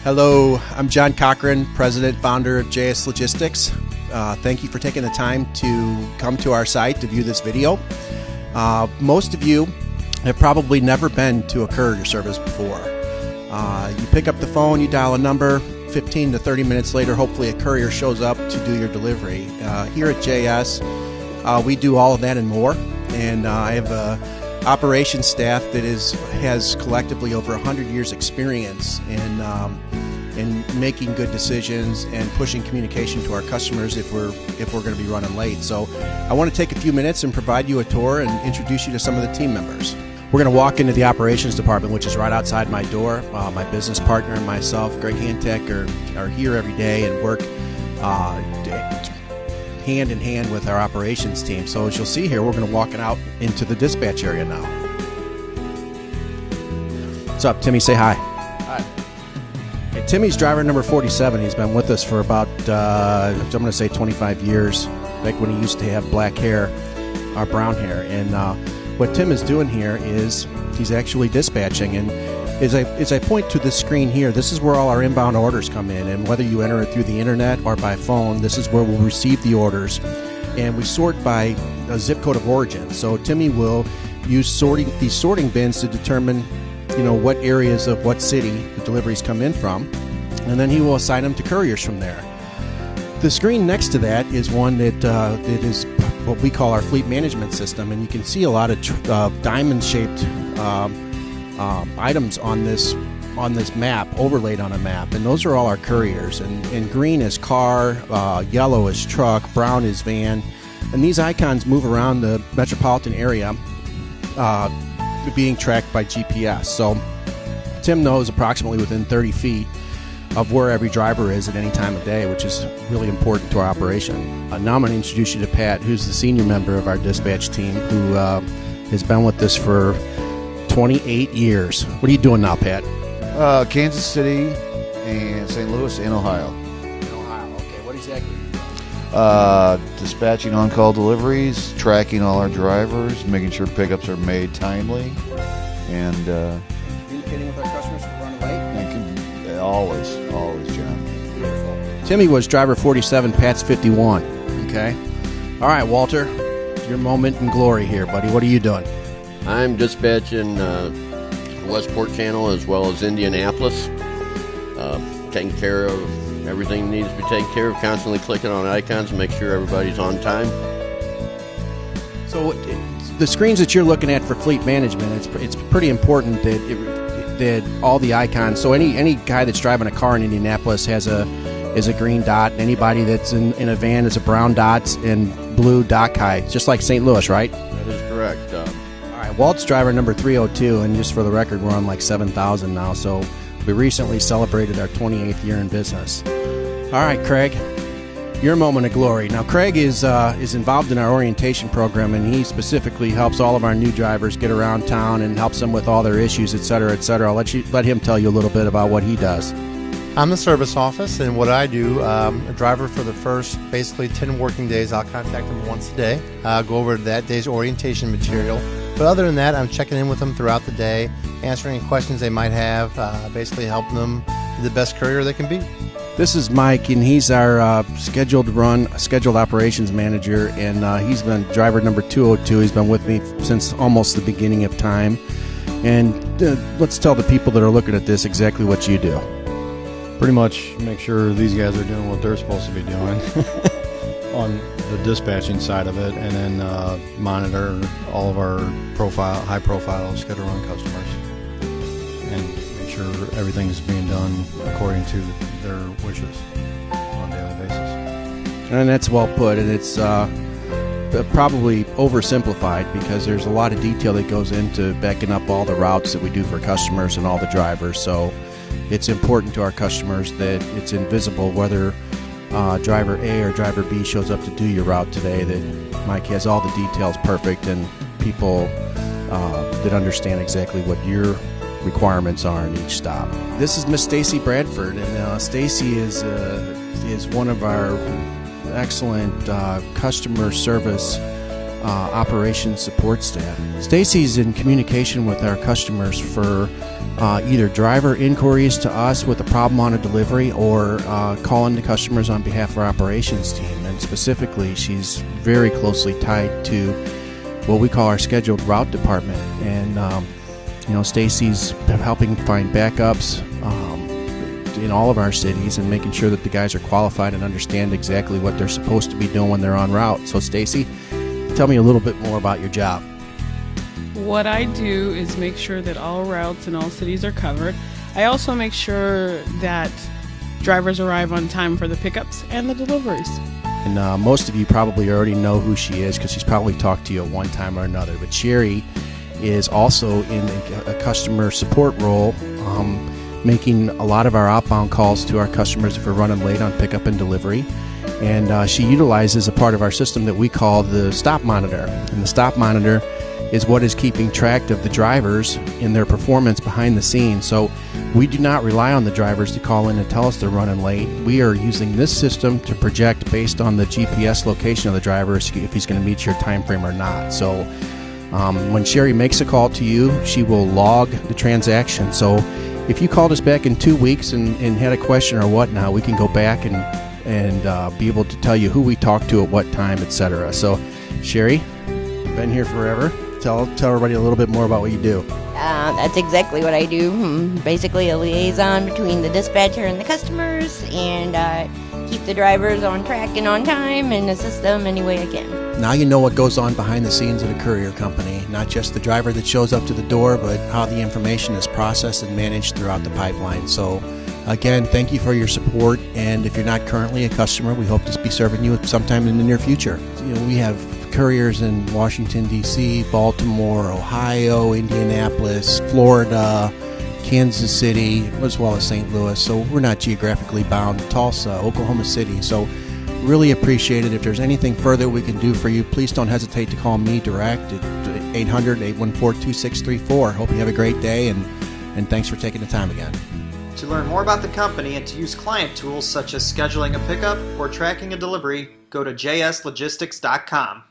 Hello, I'm John Cochran, President, Founder of JS Logistics. Thank you for taking the time to come to our site to view this video. Most of you have probably never been to a courier service before. You pick up the phone, you dial a number, 15 to 30 minutes later, hopefully a courier shows up to do your delivery. Here at JS, we do all of that and more. And I have a operations staff that has collectively over 100 years experience in making good decisions and pushing communication to our customers if we're going to be running late. So I want to take a few minutes and provide you a tour and introduce you to some of the team members. We're going to walk into the operations department, which is right outside my door. My business partner and myself, Greg Hantek, are here every day and work hand in hand with our operations team. So as you'll see here, we're going to walk out into the dispatch area now. What's up, Timmy? Say hi. Hi. Okay, Timmy's driver number 47. He's been with us for about, I'm going to say 25 years, back when he used to have black hair, or brown hair. And what Tim is doing here is he's actually dispatching. And as I point to this screen here, this is where all our inbound orders come in, and whether you enter it through the internet or by phone, this is where we'll receive the orders, and we sort by a zip code of origin. So Timmy will use these sorting bins to determine, what areas of what city the deliveries come in from, and then he will assign them to couriers from there. The screen next to that is one that is what we call our fleet management system, and you can see a lot of diamond-shaped items on this map, overlaid on a map, and those are all our couriers. And green is car, yellow is truck, brown is van, and these icons move around the metropolitan area, being tracked by GPS. So Tim knows approximately within 30 feet of where every driver is at any time of day, which is really important to our operation. Now I'm going to introduce you to Pat, who's the senior member of our dispatch team, who has been with us for 28 years. What are you doing now, Pat? Kansas City and St. Louis and Ohio. In Ohio, okay. What exactly are you doing? Dispatching on-call deliveries, tracking all our drivers, making sure pickups are made timely, and communicating with our customers if we're running late? Always, John. Beautiful. Timmy was driver 47, Pat's 51. Okay. All right, Walter, your moment in glory here, buddy. What are you doing? I'm dispatching Westport Channel as well as Indianapolis, taking care of everything that needs to be taken care of, constantly clicking on icons to make sure everybody's on time. So the screens that you're looking at for fleet management, it's pretty important that all the icons, so any guy that's driving a car in Indianapolis is a green dot, and anybody that's in a van is a brown dot and blue dot high, just like St. Louis, right? That is correct. Walt's driver number 302, and just for the record, we're on like 7,000 now, so we recently celebrated our 28th year in business. All right, Craig, your moment of glory. Now, Craig is involved in our orientation program, and he specifically helps all of our new drivers get around town and helps them with all their issues, et cetera, et cetera. I'll let him tell you a little bit about what he does. I'm the service office, and what I do, a driver for the first basically 10 working days, I'll contact them once a day, go over that day's orientation material. But other than that, I'm checking in with them throughout the day, answering any questions they might have, basically helping them be the best courier they can be. This is Mike, and he's our scheduled operations manager, and he's been driver number 202. He's been with me since almost the beginning of time. And let's tell the people that are looking at this exactly what you do. Pretty much make sure these guys are doing what they're supposed to be doing on the dispatching side of it, and then monitor all of our high-profile schedule run customers, and make sure everything's being done according to their wishes on a daily basis. And that's well put, and it's probably oversimplified because there's a lot of detail that goes into backing up all the routes that we do for customers and all the drivers. So it's important to our customers that it's invisible whether driver A or driver B shows up to do your route today, that Mike has all the details perfect, and people that understand exactly what your requirements are in each stop. This is Miss Stacy Bradford, and Stacy is one of our excellent customer service operations support staff. Stacy's in communication with our customers for either driver inquiries to us with a problem on a delivery or calling the customers on behalf of our operations team. And specifically, she's very closely tied to what we call our scheduled route department. And Stacy's helping find backups in all of our cities and making sure that the guys are qualified and understand exactly what they're supposed to be doing when they're on route. So Stacy, tell me a little bit more about your job. What I do is make sure that all routes in all cities are covered. I also make sure that drivers arrive on time for the pickups and the deliveries. And most of you probably already know who she is because she's probably talked to you at one time or another. But Sherry is also in a customer support role, making a lot of our outbound calls to our customers if we're running late on pickup and delivery. And she utilizes a part of our system that we call the stop monitor. And the stop monitor is what is keeping track of the drivers in their performance behind the scenes. So we do not rely on the drivers to call in and tell us they're running late. We are using this system to project based on the GPS location of the driver if he's going to meet your time frame or not. So when Sherry makes a call to you, she will log the transaction. So if you called us back in 2 weeks and had a question or whatnot, we can go back and be able to tell you who we talked to at what time, etc. So Sherry, you've been here forever. Tell everybody a little bit more about what you do. That's exactly what I do. Basically a liaison between the dispatcher and the customers, and keep the drivers on track and on time and assist them any way I can. Now you know what goes on behind the scenes at a courier company, not just the driver that shows up to the door, but how the information is processed and managed throughout the pipeline. So again, thank you for your support, and if you're not currently a customer, we hope to be serving you sometime in the near future. We have couriers in Washington, D.C., Baltimore, Ohio, Indianapolis, Florida, Kansas City, as well as St. Louis. So we're not geographically bound. Tulsa, Oklahoma City. So really appreciate it. If there's anything further we can do for you, please don't hesitate to call me direct at 800-814-2634. Hope you have a great day, and thanks for taking the time again. To learn more about the company and to use client tools such as scheduling a pickup or tracking a delivery, go to jslogistics.com.